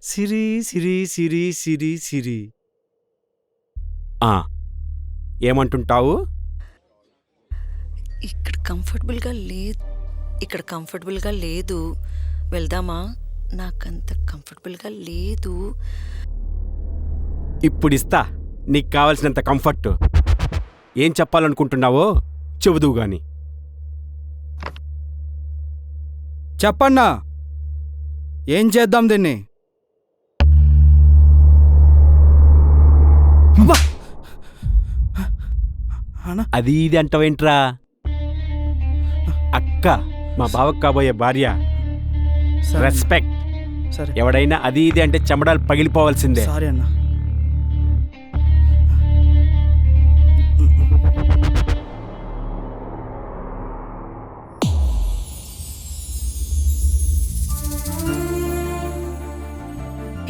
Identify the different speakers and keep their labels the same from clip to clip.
Speaker 1: సిరి సిరి సిరి సిరి సిరి ఏమంటుంటావు?
Speaker 2: ఇక్కడ కంఫర్టబుల్గా లేదు. వెళ్దామా? నాకంత కంఫర్టబుల్గా లేదు.
Speaker 1: ఇప్పుడిస్తా నీకు కావలసినంత కంఫర్ట్. ఏం చెప్పాలనుకుంటున్నావో చెబుదువు గాని.
Speaker 3: చెప్పన్నా, ఏం చేద్దాం దీన్ని?
Speaker 1: అది ఇది అంటావేంట్రా? అక్క మా బావకు కాబోయే భార్య. రెస్పెక్ట్.
Speaker 3: సరే,
Speaker 1: ఎవడైనా అది ఇది అంటే చెమడాలు పగిలిపోవాల్సిందే.
Speaker 3: సారీ అన్నా.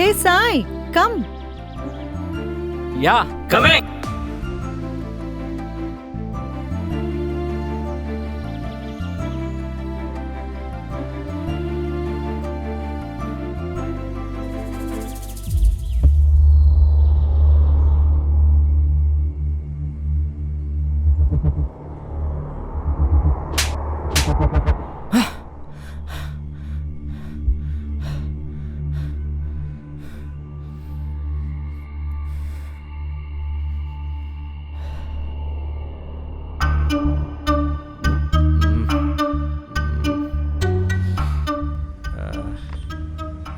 Speaker 2: హే సాయ్, కమ్.
Speaker 1: Yeah coming.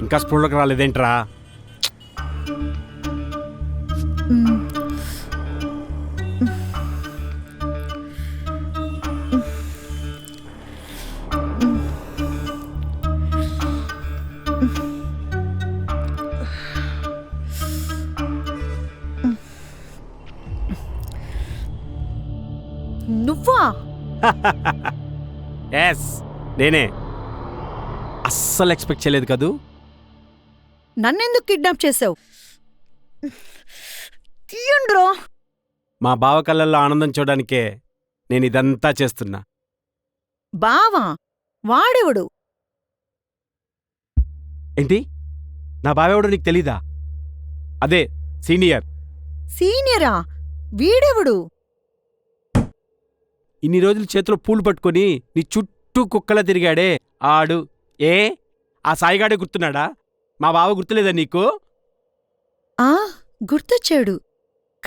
Speaker 1: ఇంకా స్పృహలోకి రాలేదేంట్రా?
Speaker 2: నువ్వా?
Speaker 1: ఎస్, నేనే. అస్సలు ఎక్స్పెక్ట్ చేయలేదు కదూ.
Speaker 2: నన్నెందుకు కిడ్నాప్ చేసావు? తీయండ్రో.
Speaker 1: మా బావ కళ్ళల్లో ఆనందం చూడడానికే నేను ఇదంతా చేస్తున్నా.
Speaker 2: బావా? వాడెవడు?
Speaker 1: ఏంటి? నా బావెవడో నీకు తెలీదా? అదే సీనియర్.
Speaker 2: సీనియరా? వీడెవడు?
Speaker 1: ఇన్ని రోజులు చేతిలో పూలు పట్టుకొని నీ చుట్టూ కుక్కలా తిరిగాడే ఆడు. ఏ ఆ సాయిగాడే గుర్తున్నాడా? మా బావ గుర్తులేదా నీకు?
Speaker 2: గుర్తొచ్చాడు,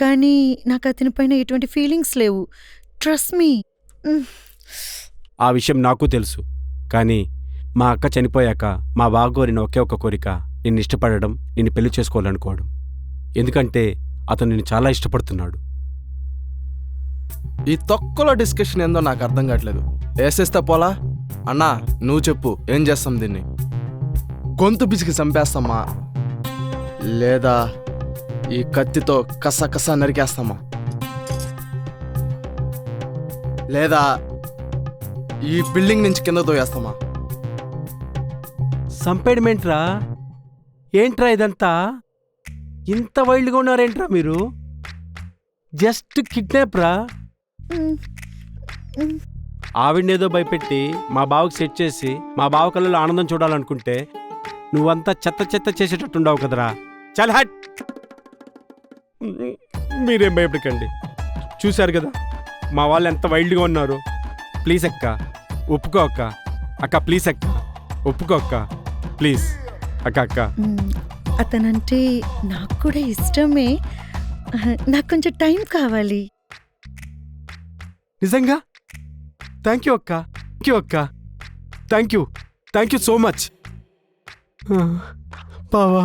Speaker 2: కానీ నాకు అతని పైన ఎటువంటి ఫీలింగ్స్ లేవు. Trust me.
Speaker 1: ఆ విషయం నాకు తెలుసు. కానీ మా అక్క చనిపోయాక మా బావ కోరిన ఒకే ఒక కోరిక నిన్ను ఇష్టపడడం, నిన్ను పెళ్లి చేసుకోవాలనుకోవడం. ఎందుకంటే అతను నిన్ను చాలా ఇష్టపడుతున్నాడు.
Speaker 3: ఈ తొక్కలో డిస్కషన్ ఏందో నాకు అర్థం కావట్లేదు.
Speaker 4: వేసేస్తే పోలా? అన్నా నువ్వు చెప్పు, ఏం చేస్తాం దీన్ని? గొంతు పిసికి చంపేస్తామా, లేదా ఈ కత్తితో కస కస నరికేస్తామా, లేదా ఈ బిల్డింగ్ నుంచి కింద తోయేస్తామా?
Speaker 1: సంపేడమేంట్రా? ఏంట్రా ఇదంతా? ఇంత వైల్డ్గా ఉన్నారేంట్రా మీరు? జస్ట్ కిడ్నాప్ రా. ఆవిడనేదో భయపెట్టి మా బావకి సెట్ చేసి మా బావ కళ్ళలో ఆనందం చూడాలనుకుంటే నువ్వంతా చెత్త చెత్త చేసేటట్టుండవు కదరా. చల్ హట్. మీరేం భయపడకండి, చూశారు కదా మా వాళ్ళు ఎంత వైల్డ్గా ఉన్నారు. ప్లీజ్ అక్క ఒప్పుకో అక్క. అక్క ప్లీజ్ అక్క ఒప్పుకో అక్క ప్లీజ్. అక్క అక్క
Speaker 2: అతనంటే నాకు కూడా ఇష్టమే. నాకు కొంచెం టైం కావాలి.
Speaker 1: నిజంగా? థ్యాంక్ యూ అక్క, థ్యాంక్ యూ అక్క, థ్యాంక్ యూ సో మచ్. బావా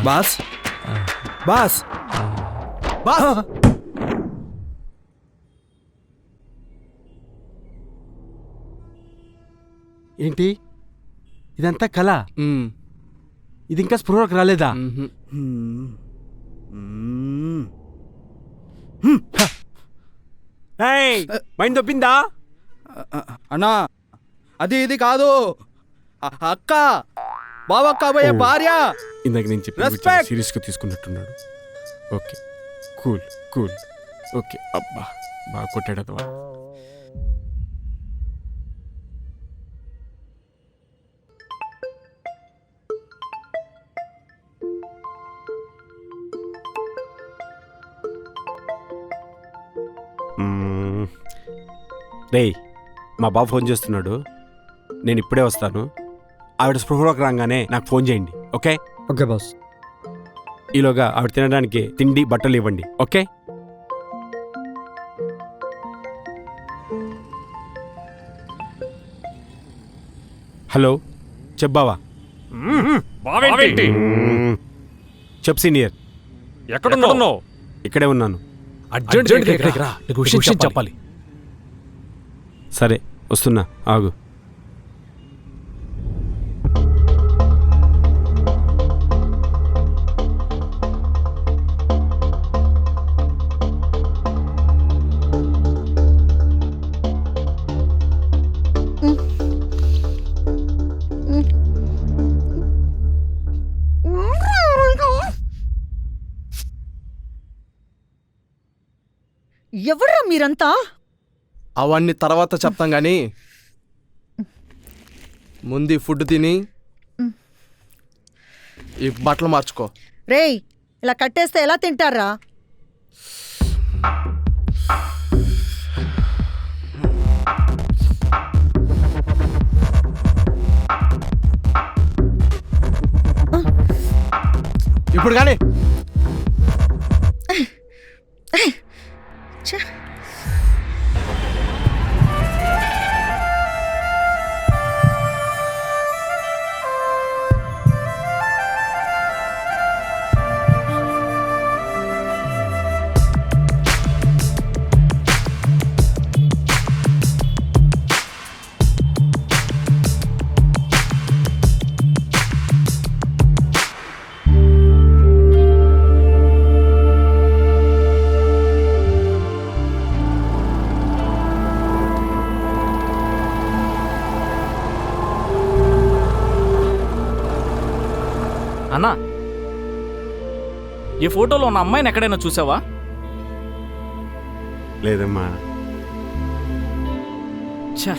Speaker 3: బాస్ బాస్ బాస్
Speaker 1: ఏంటి ఇదంతా కళ?
Speaker 4: మ్మ్.
Speaker 1: ఇది ఇంకా స్పృహలోకి రాలేదా?
Speaker 4: మ్హూ.
Speaker 1: మైండ్ తప్పిందా?
Speaker 3: అన్నా అది ఇది కాదు, అక్క బావ కాబోయే భార్య.
Speaker 1: ఇందాక నేను చెప్పి
Speaker 3: Respect.
Speaker 1: సీరియస్గా తీసుకున్నట్టున్నాడు. Okay cool cool. ఓకే అబ్బా బాగా కొట్టాడు అతవా. రేయ్ మా బాబు ఫోన్ చేస్తున్నాడు, నేను ఇప్పుడే వస్తాను. ఆవిడ స్పృహలోకి రాగానే నాకు ఫోన్ చేయండి, ఓకే?
Speaker 3: Okay boss.
Speaker 1: ఈలోగా ఆవిడ తినడానికి తిండి బట్టలు ఇవ్వండి, ఓకే? హలో చెప్పావా? చెప్ సీనియర్.
Speaker 5: ఎక్కడున్నావు?
Speaker 1: ఇక్కడే ఉన్నాను.
Speaker 5: అర్జెంట్గా ఇక్కడికి రా, నీకు విషయం చెప్పాలి.
Speaker 1: సరే వస్తున్నా, ఆగు.
Speaker 2: ఎవర్రా మీరంతా?
Speaker 4: అవన్నీ తర్వాత చెప్తాం గానీ ముందు ఈ ఫుడ్ తిని ఈ బట్టలు మార్చుకో.
Speaker 2: రేయ్ ఇలా కట్టేస్తే ఎలా తింటారా?
Speaker 4: ఇప్పుడు కానీ
Speaker 2: ఛ!
Speaker 6: ఈ ఫోటోలో ఉన్న అమ్మాయిని ఎక్కడైనా చూసావా?
Speaker 1: లేదమ్మా.
Speaker 6: ఛా,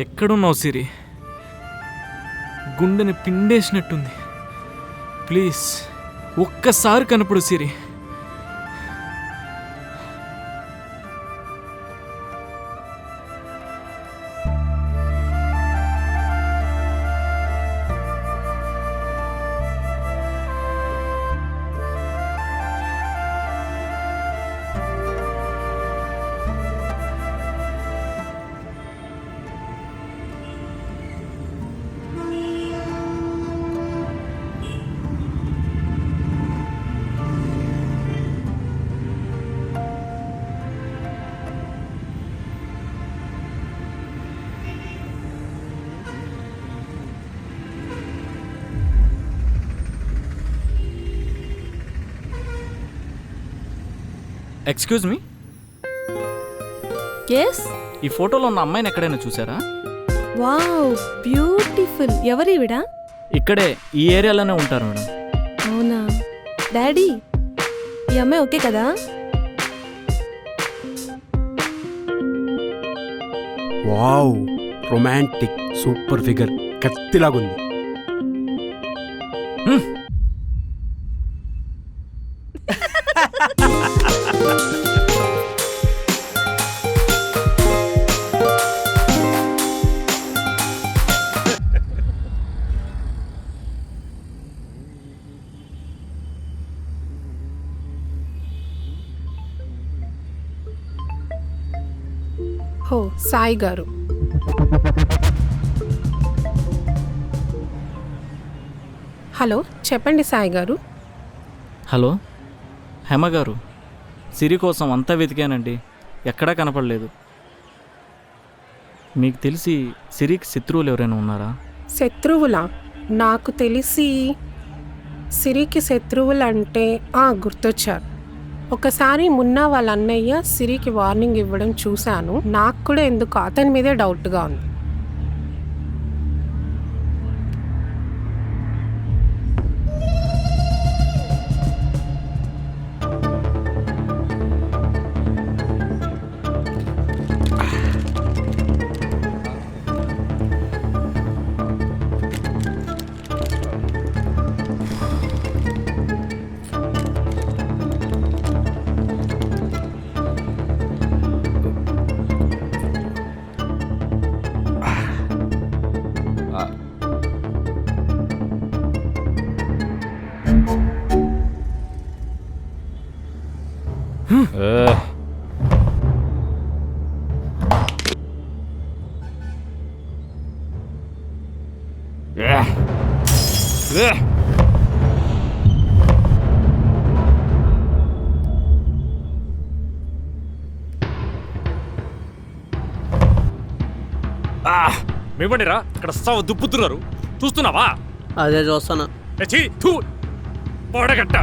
Speaker 6: ఎక్కడున్నావు సిరి? గుండెని పిండేసినట్టుంది. ప్లీజ్ ఒక్కసారి కనపడు సిరి. Excuse me,
Speaker 7: yes.
Speaker 6: ఈ ఫోటోలో ఉన్న అమ్మాయిని ఎక్కడైనా చూసారా?
Speaker 7: Wow, beautiful. ఎవరివిడ?
Speaker 6: ఇక్కడే ఈ ఏరియాలోనే ఉంటారు మేడం.
Speaker 7: అవునా? డాడీ, ఈ అమ్మాయి ఓకే కదా?
Speaker 1: వావ్, రొమాంటిక్, సూపర్ ఫిగర్, కత్తిలాగుంది.
Speaker 8: హో, సాయి గారు. హలో, చెప్పండి సాయి గారు.
Speaker 6: హలో హేమ గారు, సిరి కోసం అంతా వెతికానండి, ఎక్కడా కనపడలేదు. మీకు తెలిసి సిరికి శత్రువులు ఎవరైనా ఉన్నారా?
Speaker 8: శత్రువులా? నాకు తెలిసి సిరికి శత్రువులంటే గుర్తొచ్చారు. ఒకసారి మున్నా వాళ్ళ అన్నయ్య సిరికి వార్నింగ్ ఇవ్వడం చూశాను. నాకు కూడా ఎందుకు అతని మీదే డౌట్గా ఉంది.
Speaker 5: మివ్వండిరా, ఇక్కడ సవ దుప్పుతున్నారు, చూస్తున్నావా?
Speaker 9: అదే చూస్తాను.
Speaker 5: పోడగట్ట.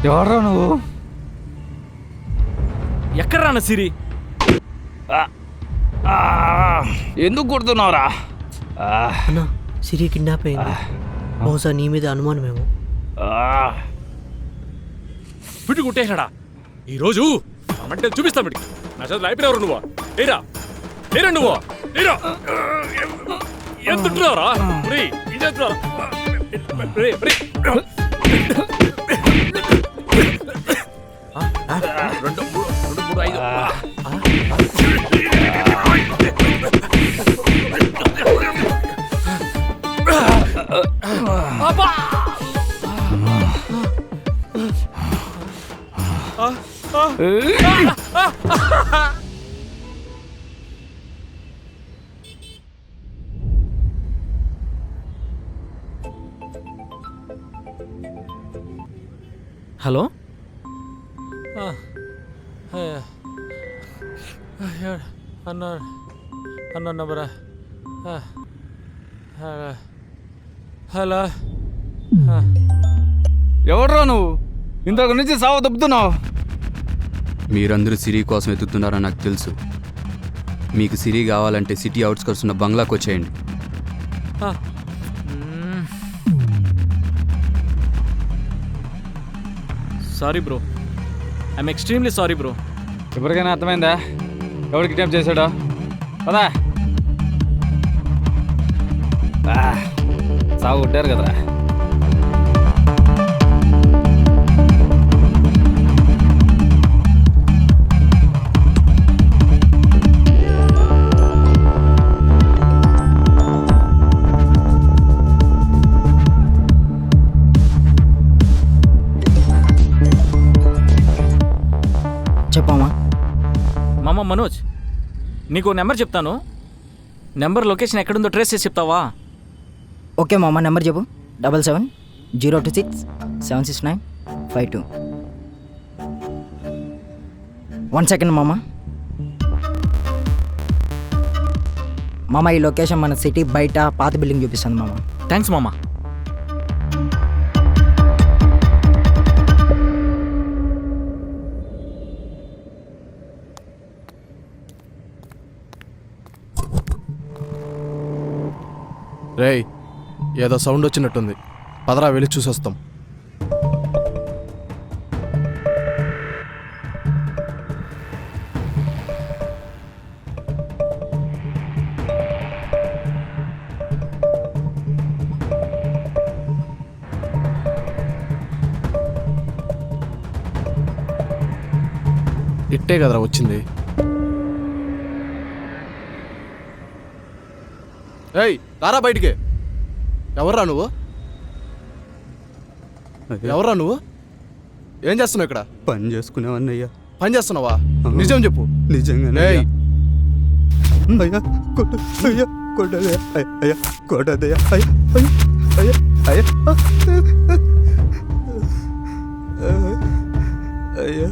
Speaker 9: ఎవరా నువ్వు?
Speaker 6: ఎక్కడ రాన్న సిరి?
Speaker 5: ఎందుకు కొడుతున్నావురా?
Speaker 9: అన్నా సిరి కిడ్నాప్ అయింది. బహుశా నీ మీద అనుమానమేమో.
Speaker 5: పిటి కుట్టేసాడా ఈరోజు? అంటే చూపిస్తాం పిటి. నా చేతులు అయిపోయినవరు నువ్వు. లేరా లేరా నువ్వు లేరా? ఎంతుంటున్నావురా? రెండు మూడు ఐదు.
Speaker 6: హలో,
Speaker 5: అన్న నంబరా? హలో,
Speaker 3: ఎవడ్రా నువ్వు? ఇంతకు నుంచి సావ దొబ్బుతున్నావు.
Speaker 10: మీరందరూ సిరి కోసం ఎత్తుతున్నారని నాకు తెలుసు. మీకు సిరి కావాలంటే సిటీ అవుట్స్కర్ట్స్ ఉన్న బంగ్లాకి వచ్చేయండి.
Speaker 6: Sorry bro, I'm extremely sorry bro.
Speaker 3: ఎవరికైనా అర్థమైందా ఎవరు కిడ్నాప్ చేశాడో? పదా సాగు కొట్టారు కదరా.
Speaker 9: చెప్పమ్మా.
Speaker 6: మామ మనోజ్, నీకు నెంబర్ చెప్తాను. నెంబర్ లొకేషన్ ఎక్కడుందో ట్రేస్ చేసి చెప్తావా?
Speaker 9: ఓకే మామ, నెంబర్ చెప్పు. 77-026-76952. 1 సెకండ్ మామ. మామ ఈ లొకేషన్ మన సిటీ బయట పాత బిల్డింగ్ చూపిస్తుంది మామ.
Speaker 6: థ్యాంక్స్ మామ.
Speaker 4: రేయ్, ఏదో సౌండ్ వచ్చినట్టుంది. పదరా వెళ్ళి చూసొస్తాం. ఇట్టే కదరా వచ్చింది. ఏయ్ రారా బయటికి. ఎవర్రా నువ్వు? ఎవర్రా నువ్వు? ఏం చేస్తున్నావు ఇక్కడ?
Speaker 10: పని చేసుకునేవన్నయ్యా.
Speaker 4: పని చేస్తున్నావా? నిజం చెప్పు.
Speaker 10: నిజంగానే
Speaker 4: ఏయ్
Speaker 10: అయ్యా అయ్యా కొట్టదయ్యా అయ్యా కొట్టదయ్యా అయ్యా అయ్యా అయ్యా అయ్యా.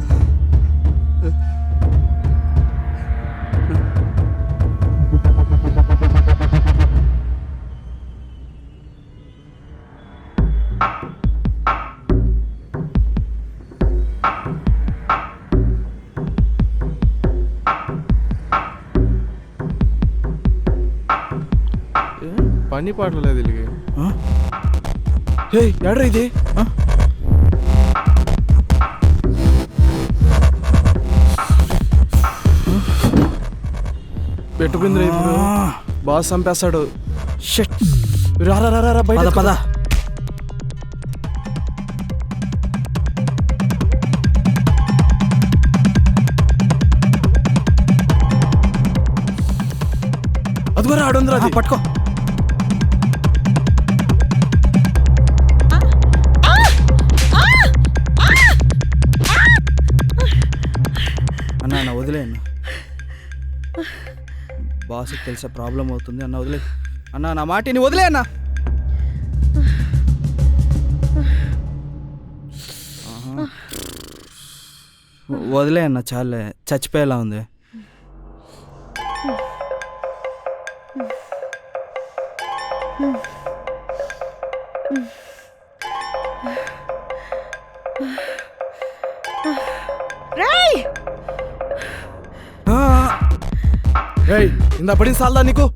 Speaker 4: పని పాటలేదు వీళ్ళకి. ఏయ్ ఏడ్రా ఇది? పెట్టుకుందిరా ఇప్పుడు. బాస్ చంపేస్తాడు. రారా రారా రా బయట పద. అదిగో ఆడుందిరా, అది పట్టుకో.
Speaker 3: అన్న వదిలే అన్న. బాస్కి తెలిసే ప్రాబ్లం అవుతుంది అన్న. వదిలే అన్న, నా మాటిని వదిలే అన్న. వదిలే అన్న, చాలే. చచ్చిపోయేలా ఉంది.
Speaker 4: ఏయ్ ఇందా పడింది సాల్దా నీకు?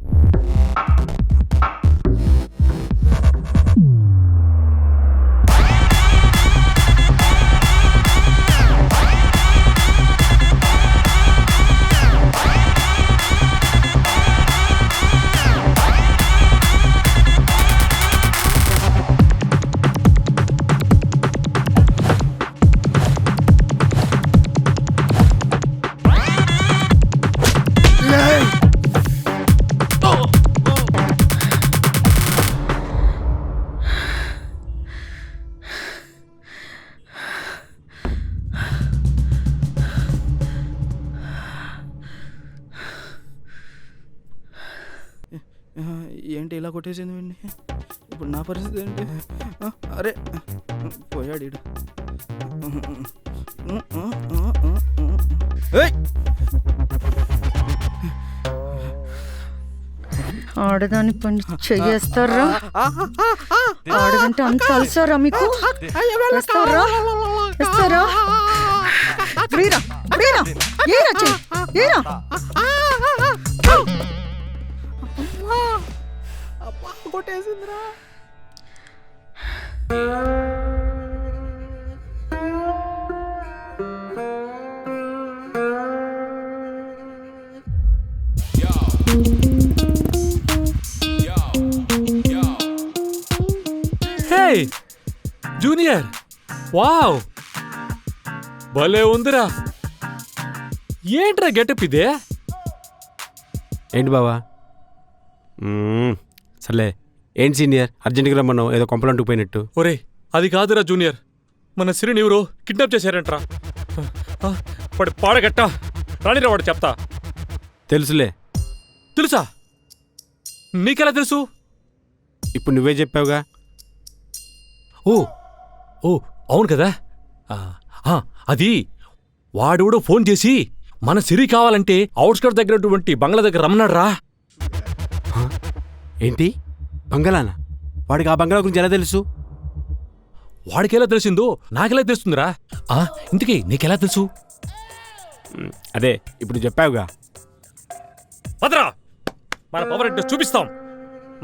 Speaker 11: ఏంటి ఇలా కొట్టేసింది వీడిని? ఇప్పుడు నా పరిస్థితి ఏంటి? అరే పోయాడు ఈడు. ఏయ్!
Speaker 2: ఆడదాని పని చెయ్యేస్తారా? ఆడదంటే అంత అలసారా మీకు? వేస్తారా? వేస్తారా? వీరా, వీరా, ఏరా చెయ్యి, ఏరా.
Speaker 11: కొట్టేసిందిరా.
Speaker 5: హే జూనియర్, వావ్ భలే ఉందిరా. ఏంట్రా గెటప్ ఇదే?
Speaker 1: ఏంటి బావా? సర్లే, ఏంటి సీనియర్ అర్జెంట్గా రమ్మన్నావు, ఏదో కొంపలంటూ పోయినట్టు.
Speaker 5: ఒరే అది కాదురా జూనియర్, మన సిరిని ఎవరో కిడ్నాప్ చేశారంట్రా. వాడు పాడగట్టా రానిరా, వాడు చెప్తా.
Speaker 1: తెలుసులే.
Speaker 5: తెలుసా? నీకెలా తెలుసు?
Speaker 1: ఇప్పుడు నువ్వే చెప్పావుగా.
Speaker 5: ఓ ఓ అవును కదా. అది వాడెవడో ఫోన్ చేసి మన సిరి కావాలంటే అవుట్స్కట్ దగ్గరటువంటి బంగ్లా దగ్గర రమ్మన్నాడు రా.
Speaker 1: ఏంటి బంగళానా? వాడికి ఆ బంగళా గురించి ఎలా తెలుసు?
Speaker 5: వాడికెలా తెలిసిందో నాకెలా తెలుస్తుందిరా. ఇంతకీ నీకెలా తెలుసు?
Speaker 1: అదే ఇప్పుడు చెప్పావుగా.
Speaker 5: పదరా, మన పవర్ ఏంటో చూపిస్తాం,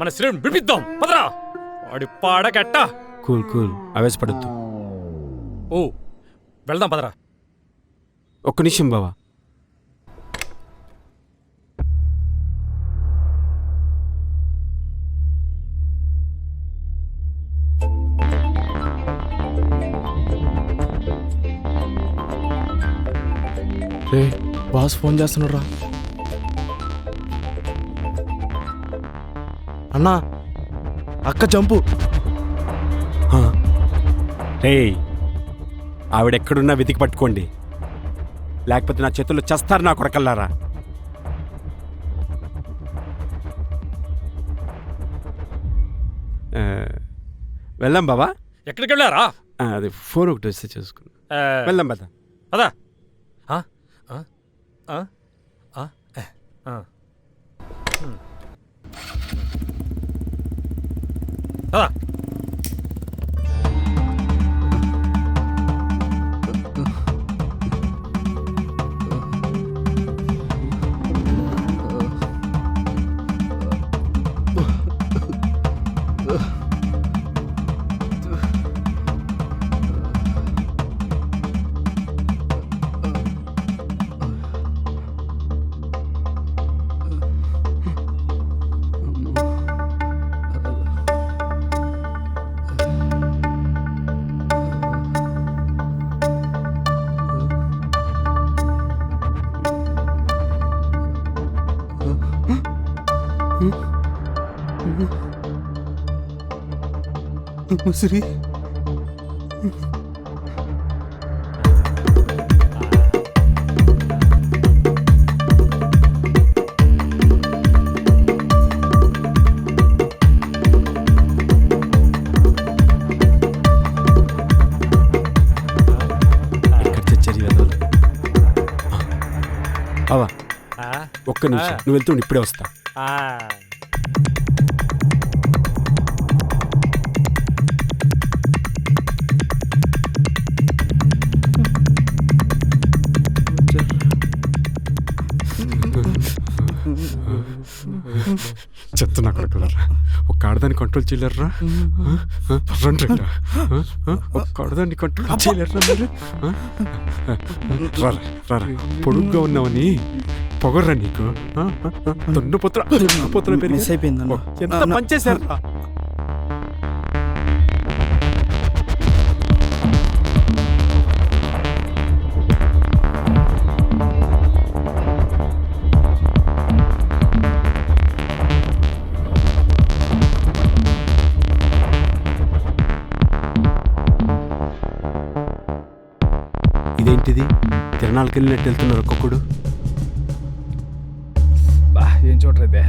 Speaker 5: మన సిరిని విడిపిద్దాం. పదరా, వాడి పాడగట్ట.
Speaker 1: Cool cool, ఆవేశపడద్దు.
Speaker 5: ఓ వెళ్దాం పదరా.
Speaker 1: ఒక్క నిమిషం బావా.
Speaker 4: రే బాస్ ఫోన్ చేస్తున్నాడు రా. అన్నా అక్క చంపు.
Speaker 1: రేయ్, ఆవిడెక్కడున్నా వెతికి పట్టుకోండి, లేకపోతే నా చేతుల్లో చస్తారు నా కొరకల్లారా. వెళ్దాం బావా.
Speaker 5: ఎక్కడికి వెళ్ళారా?
Speaker 1: అది ఫోన్ ఒకటి వస్తే చూసుకున్నా. వెళ్దాం పద.
Speaker 5: పదా.
Speaker 11: సిరి
Speaker 1: బావా ఒక్క నిమిషం, నువ్వు వెళ్తుండు, ఇప్పుడే వస్తా. చెప్తున్నా కొడుకులరా, ఒక ఆడదాన్ని కంట్రోల్ చేయలేరురా? రండి రండి. ఒక ఆడదాన్ని కంట్రోల్ చేయలేరురా మీరు? రారా రారా, పొడుగ్గా ఉన్నావని పొగర్రా నీకు. దున్నపోతుల
Speaker 11: మిస్ అయిపోయిందన్న.
Speaker 1: ఎంత పనిచేశారు. ఇదేంటిది, తిరణాలకు వెళ్ళినట్టు వెళ్తున్నారు ఒక్కొక్కడు.
Speaker 3: బా ఏం చూడరేదే.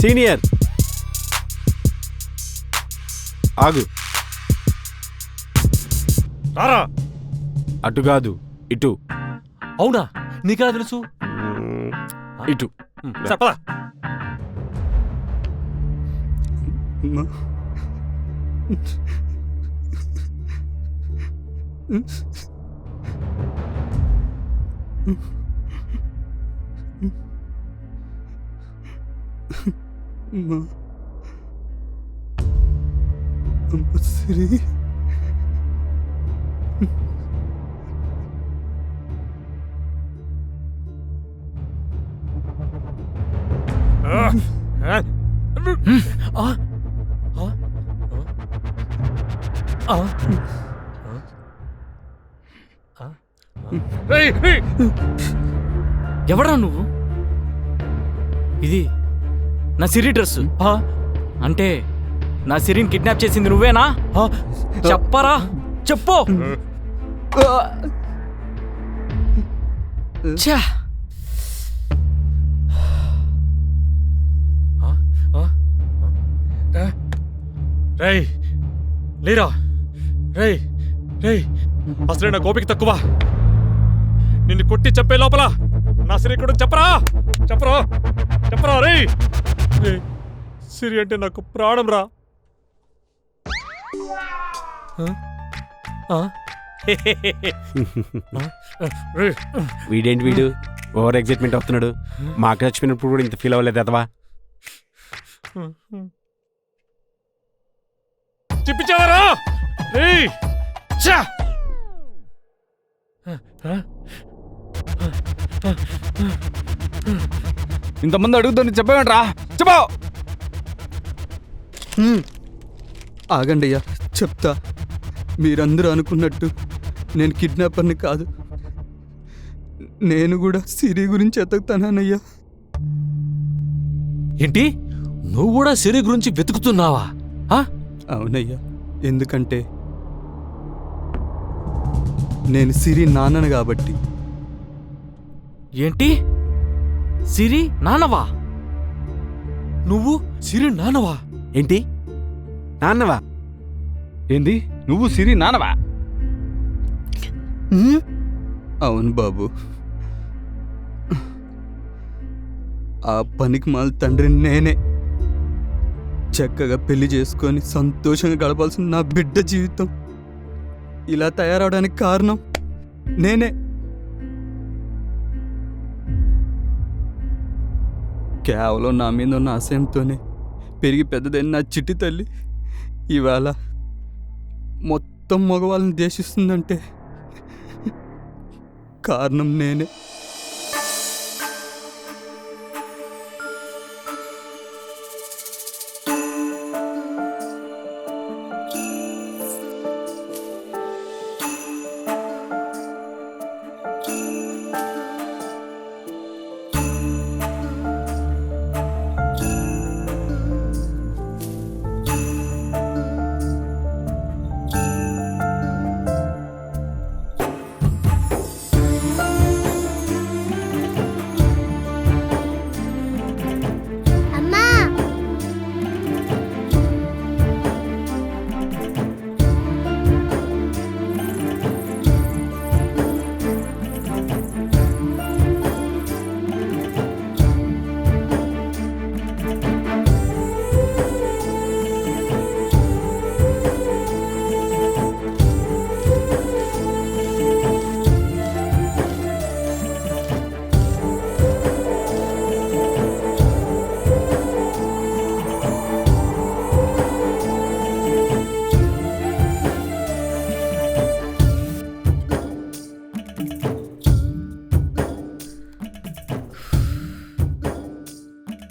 Speaker 1: సీనియర్ ఆగు.
Speaker 5: రారా.
Speaker 1: అటు కాదు, ఇటు.
Speaker 5: అవునా, నీకెలా తెలుసు?
Speaker 1: ఇటు.
Speaker 5: చెప్పదా?
Speaker 11: సిరి
Speaker 6: ఎవరా నువ్వు? ఇది నా సిరి డ్రెస్ అంటే నా సిరిని కిడ్నాప్ చేసింది నువ్వేనా? చెప్పరా, చెప్పు. ఛా!
Speaker 5: రేయ్ లేరా. రేయ్ రేయ్, అసలే నా కోపిక తక్కువ. నిన్ను కొట్టి చెప్పే లోపల నా సిరి కూడా చెప్పరా, చెప్పరా, చెప్పరా. రేయ్ రేయ్, సిరి అంటే నాకు ప్రాణం రా.
Speaker 1: వీడేంటి వీడు ఓవర్ ఎగ్జైట్మెంట్ అవుతున్నాడు? మాకు చచ్చిపోయినప్పుడు కూడా ఇంత ఫీల్ అవ్వలేదు అదవా?
Speaker 5: చెప్పించావరా?
Speaker 3: ఇంతమంది అడుగుతుంది చెప్పేమంటరా? చెప్పా.
Speaker 11: ఆగండి అయ్యా, చెప్తా. మీరందరూ అనుకున్నట్టు నేను కిడ్నాపర్ని కాదు. నేను కూడా సిరి గురించి ఎతుకుతానయ్యా.
Speaker 5: ఏంటి, నువ్వు కూడా సిరి గురించి వెతుకుతున్నావా?
Speaker 11: అవునయ్యా, ఎందుకంటే నేను సిరి నాన్నను కాబట్టి.
Speaker 6: ఏంటి, సిరి నాన్నవా?
Speaker 5: నువ్వు సిరి నాన్నవా?
Speaker 1: ఏంటి, నాన్నవా?
Speaker 3: ఏంది, నువ్వు సిరి నాన్నవా?
Speaker 11: అవును బాబు, ఆ పనికి మాల తండ్రిని నేనే. చక్కగా పెళ్లి చేసుకొని సంతోషంగా గడపాల్సిన నా బిడ్డ జీవితం ఇలా తయారవడానికి కారణం నేనే. కేవలం నా మీద ఉన్న ఆశయంతోనే పెరిగి పెద్దదైన నా చిట్టి తల్లి ఇవాళ మొత్తం మగవాళ్ళని ద్వేషిస్తుందంటే కారణం నేనే.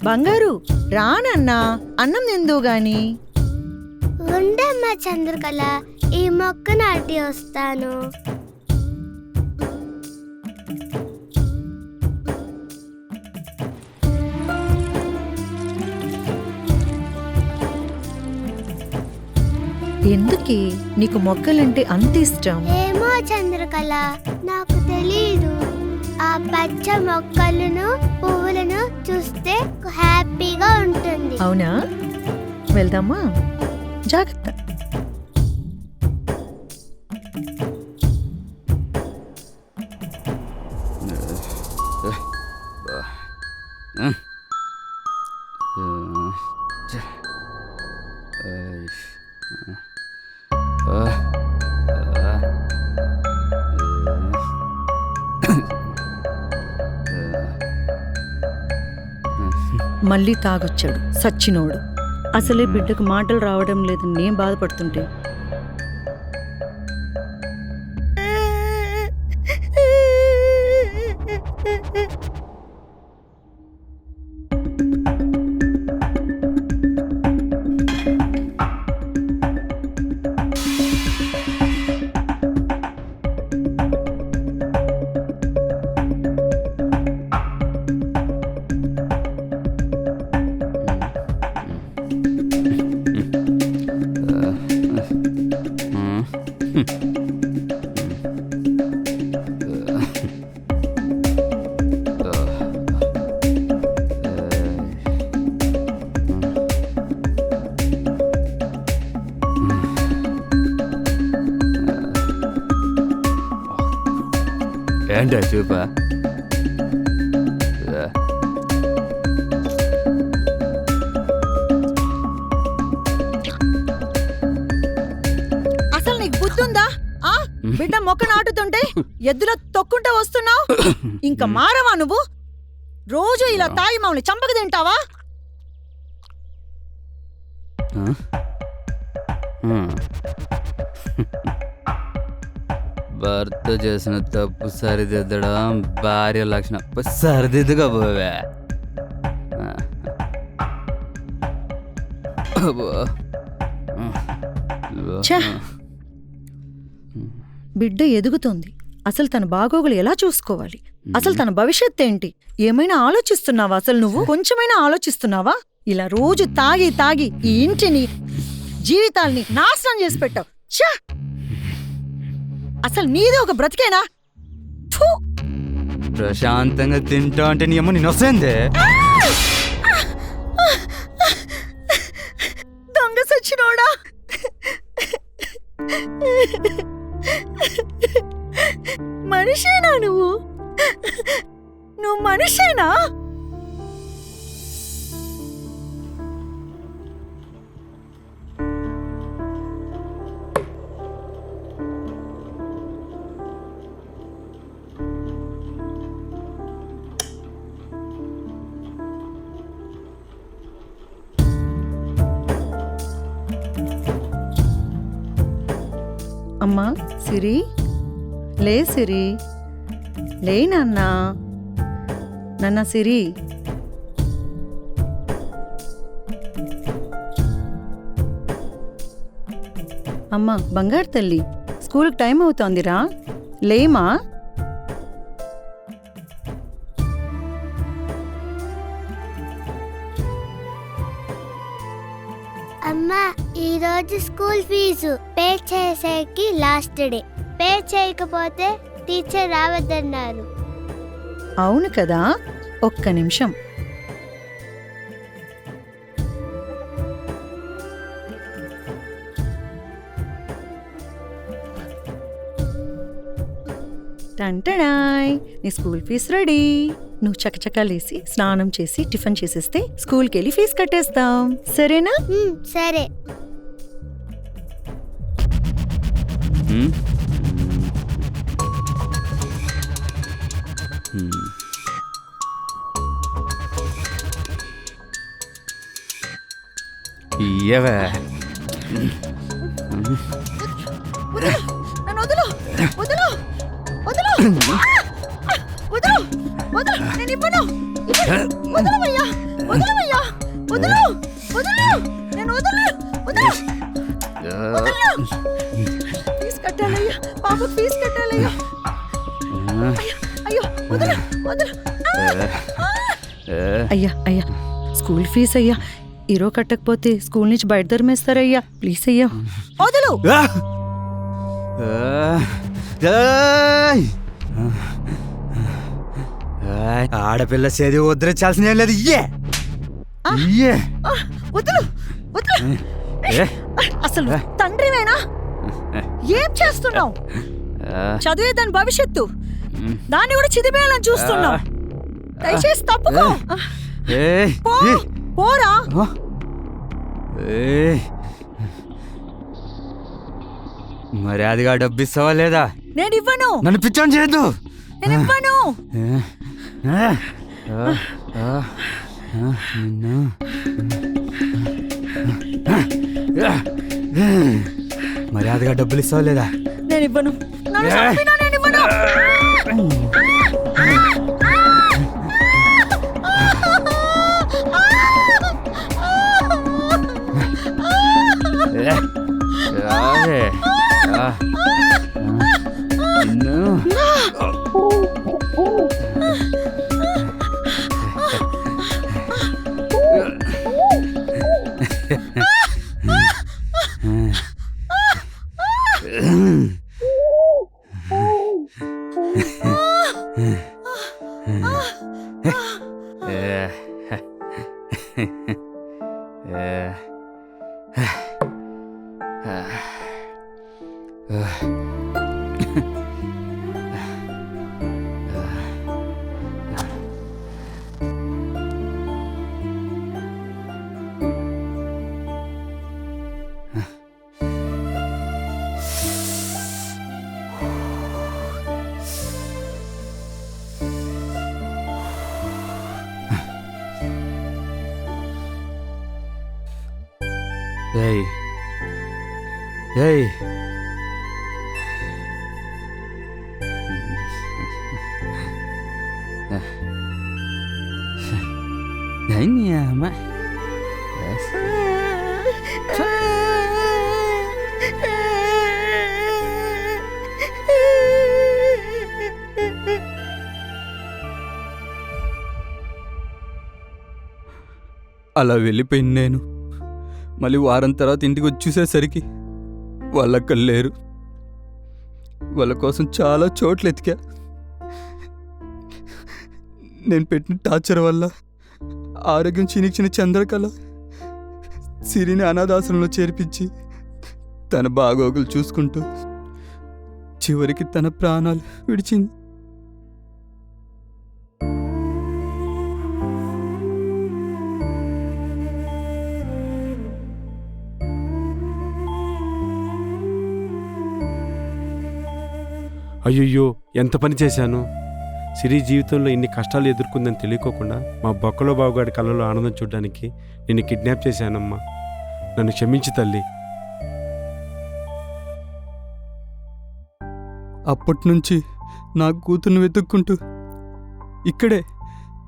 Speaker 2: బంగారు రానన్నా అన్నం తిందు గాని.
Speaker 12: ఉండమ్మా చంద్రకళ, ఈ మొక్క నాటి వస్తాను.
Speaker 2: ఎందుకే నీకు మొక్కలంటే అంత ఇష్టం?
Speaker 12: ఏమో చంద్రకళ, నాకు తెలీదు. ఆ పచ్చ మొక్కలను పువ్వులను చూస్తే హ్యాపీగా ఉంటుంది.
Speaker 2: అవునా, వెళ్దామా? జాగ్రత్త. మళ్ళీ తాగొచ్చాడు సచ్చినోడు. అసలే బిడ్డకు మాటలు రావడం లేదని నేను బాధపడుతుంటే
Speaker 10: ఏంటో చూపా.
Speaker 2: అసలు నీకు బుద్ధుందా? బిడ్డ మొక్క నాటుతుంటే ఎద్దులో తొక్కుంటా వస్తున్నావు. ఇంకా మారవా నువ్వు? రోజు ఇలా తాగి మమ్మల్ని చంపక తింటావా?
Speaker 10: భర్త చేసిన తప్పు సరిదిద్దడం భార్య లక్షణం. సరిదిద్దుగా పోవే.
Speaker 2: ఛ! బిడ్డ ఎదుగుతోంది. అసలు తన బాగోగులు ఎలా చూసుకోవాలి? అసలు తన భవిష్యత్ ఏంటి? ఏమైనా ఆలోచిస్తున్నావా? అసలు నువ్వు కొంచెమైనా ఆలోచిస్తున్నావా? ఇలా రోజు తాగి తాగి ఈ ఇంటిని, జీవితాల్ని నాశనం చేసి పెట్టావు. ఛ! అసలు నీదే ఒక బ్రతికేనా? ఫు!
Speaker 10: ప్రశాంతంగా తింటా అంటే నీ అమ్మ నేను వస్తుంది.
Speaker 2: దొంగ సచ్చినోడా! మనిషేనా నువ్వు? నువ్వు మనిషేనా? అమ్మా సిరి, లే సిరి, లే నాన్న. నాన్న సిరి, అమ్మా బంగారు తల్లి, స్కూల్కి టైం అవుతోందిరా, లేమా?
Speaker 12: అమ్మా, ఈ రోజు స్కూల్ ఫీజు పే చేసేకి లాస్ట్ డే. పే చేయకపోతే టీచర్ రావద్దన్నారు.
Speaker 2: అవును కదా, ఒక్క నిమిషం. టంటడాయ్, నీ స్కూల్ ఫీజు రెడీ. నువ్వు చకచకా లేసి స్నానం చేసి టిఫిన్ చేసేస్తే స్కూల్కి వెళ్ళి ఫీజు కట్టేస్తాం. సరేనా?
Speaker 12: సరే.
Speaker 10: ఇయ్యవే.
Speaker 2: నన్ను వదులు, వదులు, వదులు, వదులు, వదులు, నేను ఇవ్వను. వదలవయ్యా. వదలవయ్యా, వదలు, వదలు, నేను వదలు, వదలు, వదలు. ఫీజు కట్టాలయ్యా, పాపకు ఫీజు కట్టాలయ్యా. అయ్యో, వదలు, వదలు. అయ్యా, అయ్యా, స్కూల్ ఫీజు అయ్యా, ఈరో కట్టకపోతే స్కూల్ నుంచి బయట ధర్మేస్తారయ్యా. ప్లీజ్ అయ్యా, వదలు.
Speaker 11: ఆడపిల్ల సేది ఉద్ధరించాల్సిన ఏం లేదు.
Speaker 2: వదలు, వదలు. అసలు తండ్రివేనా? ఏం చేస్తున్నావు? చదివే దాని భవిష్యత్తు, దాన్ని కూడా చిదిపేయాలని చూస్తున్నావు. దయచేసి తప్పుకో. పోరా.
Speaker 11: మరి అదిగా డబ్బు ఇస్తావా లేదా?
Speaker 2: నేను ఇవ్వను.
Speaker 11: నన్ను పిచ్చోని చేయొద్దు.
Speaker 2: నేను ఇవ్వను.
Speaker 11: మరి అదిగా డబ్బులు ఇస్తావా లేదా?
Speaker 2: నేను ఇవ్వను. నన్ను చంపినా నేను ఇవ్వను.
Speaker 11: Hey. Hey. Nanya, Mak. Yes. అలా వెళ్ళిపోయింది నేను. మళ్ళీ వారం తర్వాత ఇంటికి వచ్చి చూసేసరికి వాళ్ళక్కడ లేరు. వాళ్ళ కోసం చాలా చోట్ల ఎతికా. నేను పెట్టిన టార్చర్ వల్ల ఆరోగ్యం క్షీణించిన చంద్రకళ సిరిని అనాథాశ్రమంలో చేర్పించి తన బాగోగులు చూసుకుంటూ చివరికి తన ప్రాణాలు విడిచింది.
Speaker 1: అయ్యయ్యో, ఎంత పని చేశాను. సిరి జీవితంలో ఇన్ని కష్టాలు ఎదుర్కొందని తెలియకోకుండా మా బొక్కలో బాబుగాడి కళ్ళలో ఆనందం చూడడానికి నిన్ను కిడ్నాప్ చేశానమ్మా. నన్ను క్షమించి తల్లి.
Speaker 11: అప్పటి నుంచి నా కూతుర్ని వెతుక్కుంటూ ఇక్కడే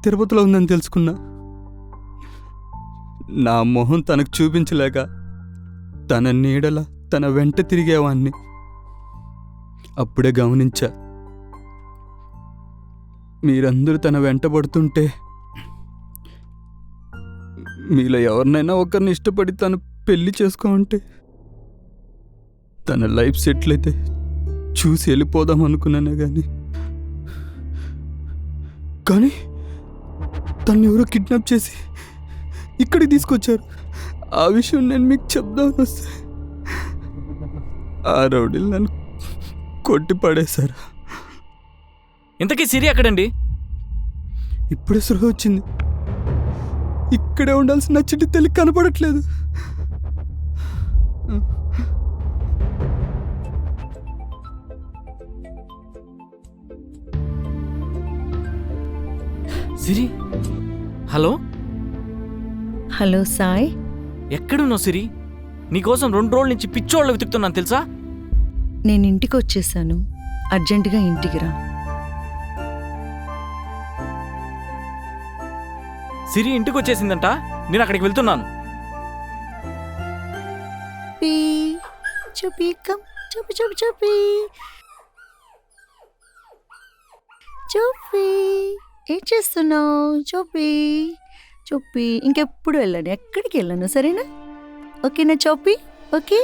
Speaker 11: తిరుపతిలో ఉందని తెలుసుకున్నా. నా మొహం తనకు చూపించలేక తన నీడల తన వెంట తిరిగేవాణ్ణి. అప్పుడే గమనించా, మీరందరూ తన వెంట పడుతుంటే మీలో ఎవరినైనా ఒకరిని ఇష్టపడి తను పెళ్లి చేసుకోమంటే తన లైఫ్ సెటిల్ అయితే చూసి వెళ్ళిపోదాం అనుకున్నానే కానీ తను ఎవరో కిడ్నాప్ చేసి ఇక్కడికి తీసుకొచ్చారు. ఆ విషయం నేను మీకు చెప్దామని వస్తే ఆ రౌడీలు నన్ను కొట్టి పడేశారు.
Speaker 6: ఇంతకీ సిరి ఎక్కడండి?
Speaker 11: ఇప్పుడే సృహ వచ్చింది. ఇక్కడే ఉండాల్సిన చిట్టి తల్లి కనపడట్లేదు.
Speaker 6: సిరి, హలో.
Speaker 2: హలో సాయ్.
Speaker 6: ఎక్కడున్నావు సిరి? నీకోసం 2 రోజుల నుంచి పిచ్చోళ్ళు వెతుకుతున్నాను తెలుసా?
Speaker 2: నేను ఇంటికి వచ్చేసాను. అర్జెంటుగా ఇంటికి రా.
Speaker 6: సిరి ఇంటికి వచ్చేసిందంట, నేను అక్కడికి వెళ్తున్నాను.
Speaker 2: చూపి కమ్ చూపి చూపి చూపి చూపి ఏం చేస్తున్నావు? చూపి చూపి ఇంకెప్పుడు వెళ్ళను, ఎక్కడికి వెళ్ళను, సరేనా? ఓకేనా చూపి? ఓకే.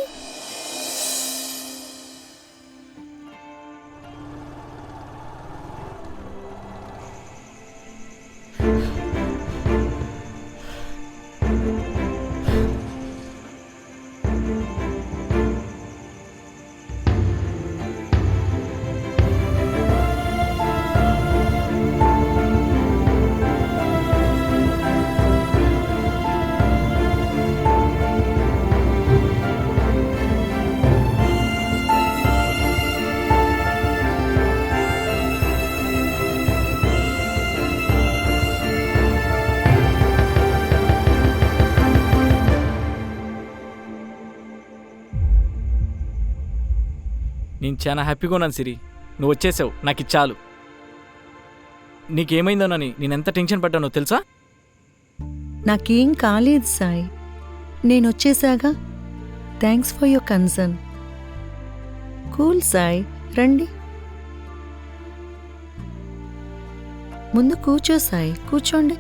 Speaker 6: నేను చాలా హ్యాపీగా ఉన్నాను సిరి, నువ్వు వచ్చేసావు, నాకు ఇది చాలు. నీకేమైందోనని నేను ఎంత టెన్షన్ పడ్డానో తెలుసా?
Speaker 2: నాకేం కాలేదు సాయి, నేను వచ్చేసాగా. Thanks for your concern. Cool Sai, రండి ముందు కూర్చో సాయి, కూర్చోండి.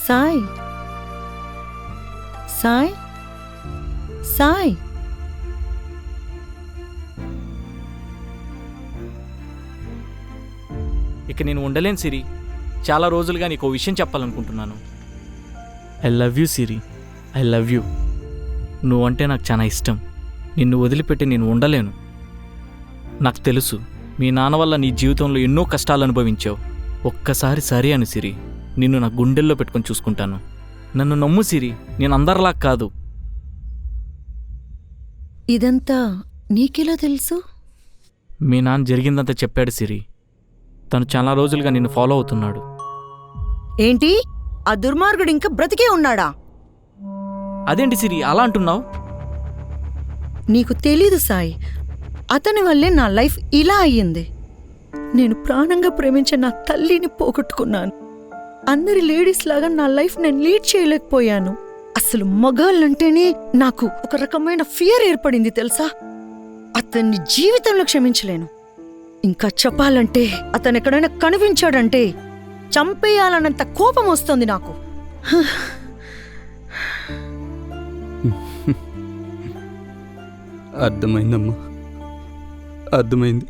Speaker 2: సాయి సాయి సాయి
Speaker 6: ఇక నేను ఉండలేను సిరి, చాలా రోజులుగా నీకు ఓ విషయం చెప్పాలనుకుంటున్నాను. I love you Siri, I love you. నువ్వంటే నాకు చాలా ఇష్టం, నిన్ను వదిలిపెట్టి నేను ఉండలేను. నాకు తెలుసు మీ నాన్న వల్ల నీ జీవితంలో ఎన్నో కష్టాలు అనుభవించావు. ఒక్కసారి సరే అను సిరి, నిన్ను నా గుండెల్లో పెట్టుకొని చూసుకుంటాను. నన్ను నమ్ము సిరి, నేను అందరిలా కాదు.
Speaker 2: ఇదంతా నీకెలా తెలుసు?
Speaker 6: మీ నాన్న జరిగిందంతా చెప్పాడు సిరి. తను చాలా రోజులుగా నిన్ను ఫాలో అవుతున్నాడు.
Speaker 2: ఏంటి, ఆ దుర్మార్గుడు ఇంకా బ్రతికే ఉన్నాడా?
Speaker 6: అదేంటి సిరి అలా అంటున్నావు?
Speaker 2: నీకు తెలీదు సాయి, అతని వల్లే నా లైఫ్ ఇలా అయ్యింది. నేను ప్రాణంగా ప్రేమించే నా తల్లిని పోగొట్టుకున్నాను. అందరి లేడీస్ లాగా నా లైఫ్ నేను లీడ్ చేయలేకపోయాను. అసలు మగాళ్ళంటేనే నాకు ఒక రకమైన ఫియర్ ఏర్పడింది తెలుసా? అతన్ని జీవితంలో క్షమించలేను. ఇంకా చెప్పాలంటే అతను ఎక్కడైనా కనిపించాడంటే చంపేయాలన్నంత కోపం వస్తుంది నాకు.
Speaker 11: అర్థమైందమ్మా, అర్థమైంది.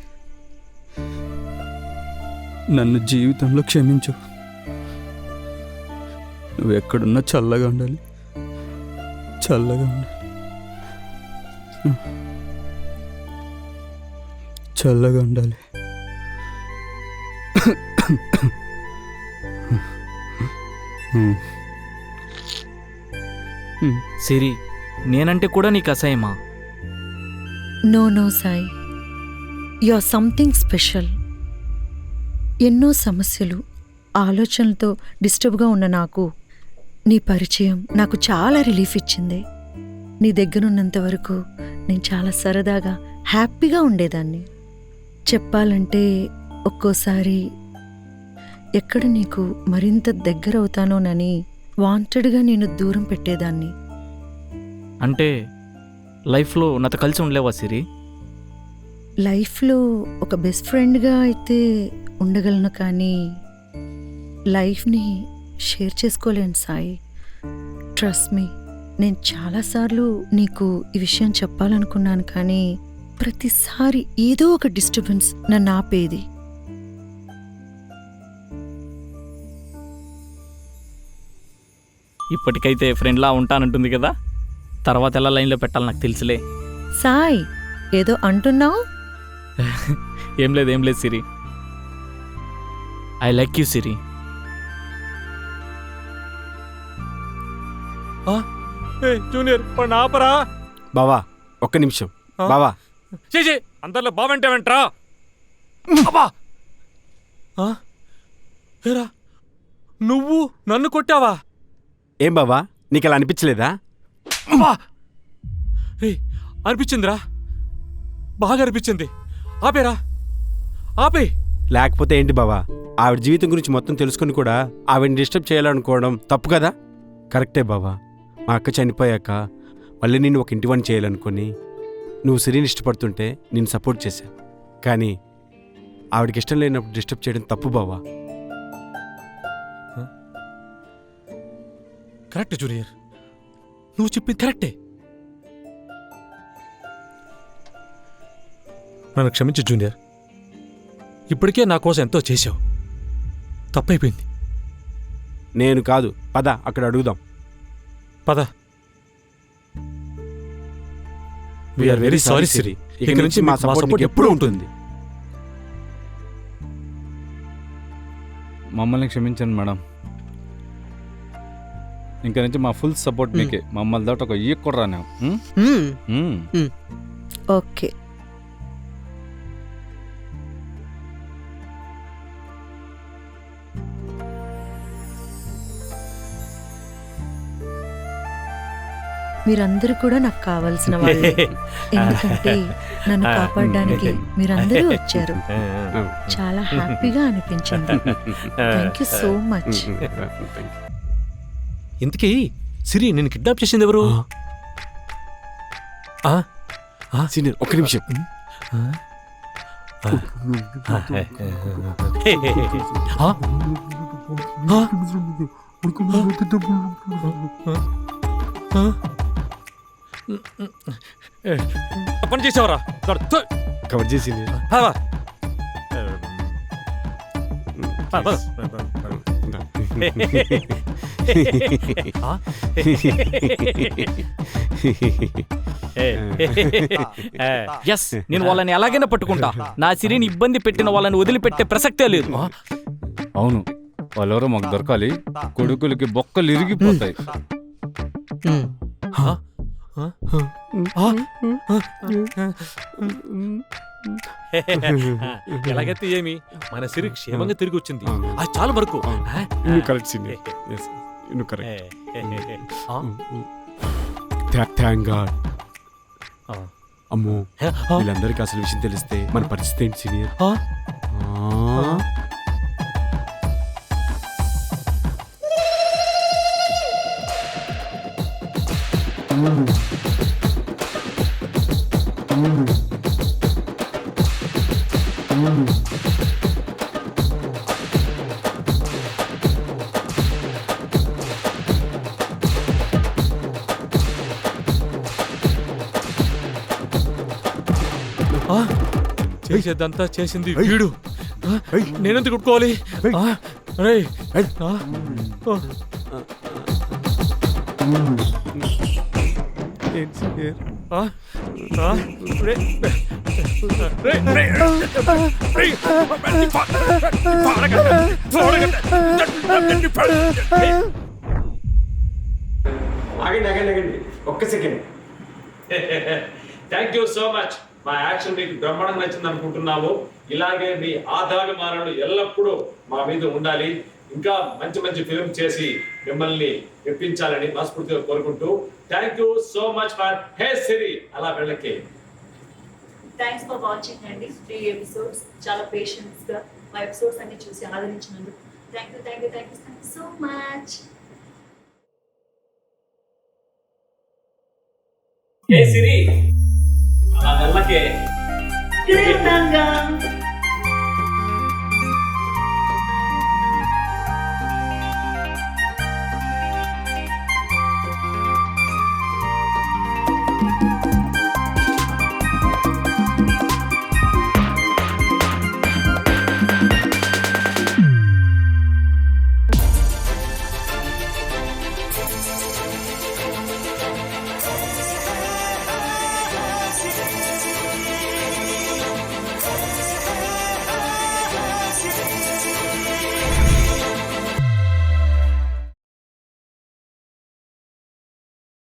Speaker 11: నన్ను జీవితంలో క్షమించు. నువ్వు ఎక్కడున్నా చల్లగా ఉండాలి, చల్లగా ఉండాలి, చల్లగా ఉండాలి.
Speaker 6: సిరి, నేనంటే కూడా నీకు అసహ్యమా?
Speaker 2: No no Sai, you are something special. ఎన్నో సమస్యలు, ఆలోచనలతో డిస్టర్బ్గా ఉన్న నాకు నీ పరిచయం నాకు చాలా రిలీఫ్ ఇచ్చింది. నీ దగ్గరున్నంత వరకు నేను చాలా సరదాగా హ్యాపీగా ఉండేదాన్ని. చెప్పాలంటే ఒక్కోసారి ఎక్కడ నీకు మరింత దగ్గర అవుతానోనని వాంటెడ్గా నేను దూరం పెట్టేదాన్ని.
Speaker 6: అంటే లైఫ్లో నాతో కలిసి ఉండలేవా సిరి?
Speaker 2: లైఫ్లో ఒక బెస్ట్ ఫ్రెండ్గా అయితే ఉండగలను, కానీ లైఫ్ని షేర్ చేసుకోలేను సాయి. ట్రస్ట్ మీ, నేను చాలాసార్లు నీకు ఈ విషయం చెప్పాలనుకున్నాను, కానీ ప్రతిసారి ఏదో ఒక డిస్టర్బెన్స్ నన్ను ఆపేది.
Speaker 6: ఇప్పటికైతే ఫ్రెండ్లా ఉంటానంటుంది కదా, తర్వాత ఎలా లైన్లో పెట్టాలి నాకు తెలుసులే.
Speaker 2: సాయి, ఏదో అంటున్నావు?
Speaker 6: ఏం లేదు Siri. I like you Siri.
Speaker 5: Junior పడిన ఆపరా.
Speaker 1: బావా ఒక్క నిమిషం. బావా
Speaker 5: చేసి అందరిలో బావంటే వెంట్రా. అబ్బా, ఏరా నువ్వు నన్ను కొట్టావా?
Speaker 1: ఏం బావా, నీకు అలా అనిపించలేదా?
Speaker 5: అబ్బా, అనిపించిందిరా, బాగా అనిపించింది. ఆపేరా, ఆపే.
Speaker 1: లేకపోతే ఏంటి బావా, ఆవిడ జీవితం గురించి మొత్తం తెలుసుకుని కూడా ఆవిడని డిస్టర్బ్ చేయాలనుకోవడం తప్పు కదా? కరెక్టే బావా. మా అక్క చనిపోయాక మళ్ళీ నిన్ను ఒక ఇంటివాణ్ణి చేయాలనుకొని నువ్వు సిరిని ఇష్టపడుతుంటే నేను సపోర్ట్ చేశాను. కానీ ఆవిడకి ఇష్టం లేనప్పుడు డిస్టర్బ్ చేయడం తప్పు బావా.
Speaker 5: కరెక్ట్ జూనియర్, నువ్వు చెప్పింది కరెక్టే. నన్ను క్షమించు జూనియర్, ఇప్పటికే నా కోసం ఎంతో చేశావు, తప్పైపోయింది.
Speaker 1: నేను కాదు, పద అక్కడ అడుగుదాం.
Speaker 5: పద. వీఆర్ వెరీ సారీ సిరి, ఇక నుంచి మా సపోర్ట్ ఎప్పుడూ ఉంటుంది.
Speaker 3: మమ్మల్ని క్షమించండి మేడం. ఇంక నుంచి మా ఫుల్ సపోర్ట్ మీకే. మమ్మల్ని దాట ఒక ఈ కూడా రాను.
Speaker 2: ఓకే. మీరందరూ కూడా నాకు కావాల్సిన వాళ్ళు, ఎందుకంటే నన్ను కాపాడడానికి మీరందరూ వచ్చారు. చాలా హ్యాపీగా అనిపించింది. Thank you so much.
Speaker 5: ఇంతకీ సిరి నేను కిడ్నాప్ చేసింది ఎవరు?
Speaker 1: సీనియర్ ఒక్క నిమిషం.
Speaker 5: పని చేసేవరా?
Speaker 1: కవర్ చేసి
Speaker 6: ఎస్, నేను వాళ్ళని ఎలాగైనా పట్టుకుంటా. నా సిరిని ఇబ్బంది పెట్టిన వాళ్ళని వదిలిపెట్టే ప్రసక్తే లేదు.
Speaker 3: అవును, వాళ్ళెవరో మాకు దొరకాలి. కొడుకులకి బొక్కలు ఇరిగిపోతాయి.
Speaker 5: ఎలాగైతే ఏమి, మన సిరి క్షేమంగా తిరిగి వచ్చింది. అది చాలా వరకు.
Speaker 1: Correct senior, correct. Thank God. అమ్మో, వీళ్ళందరికీ అసలు విషయం తెలిస్తే మన పరిస్థితి ఏంటి సీనియర్?
Speaker 5: చేసేదంతా చేసింది వీడు. నేనెందుకు కుట్టుకోవాలి?
Speaker 1: ఆగండి ఒక్క second.
Speaker 5: Thank you so much. మా యాక్షన్ మీకు బ్రహ్మాండంగా నచ్చింది అనుకుంటున్నాము. ఇలాగే మీ ఆధారమానాలు ఎల్లప్పుడూ మా మీద ఉండాలి. ఇంకా మంచి మంచి ఫిల్మ్ చేసి మిమ్మల్ని మెప్పించాలని మనస్ఫూర్తిగా కోరుకుంటూ thank you so much for hey Siri అలా వెళ్ళకే.
Speaker 13: థ్యాంక్స్ ఫర్ వాచింగ్ అండి. 3 ఎపిసోడ్స్ చాలా పేషెన్స్ గా మా ఎపిసోడ్స్ అన్ని చూసి ఆదరించినందుకు thank you so much.
Speaker 5: Hey Siri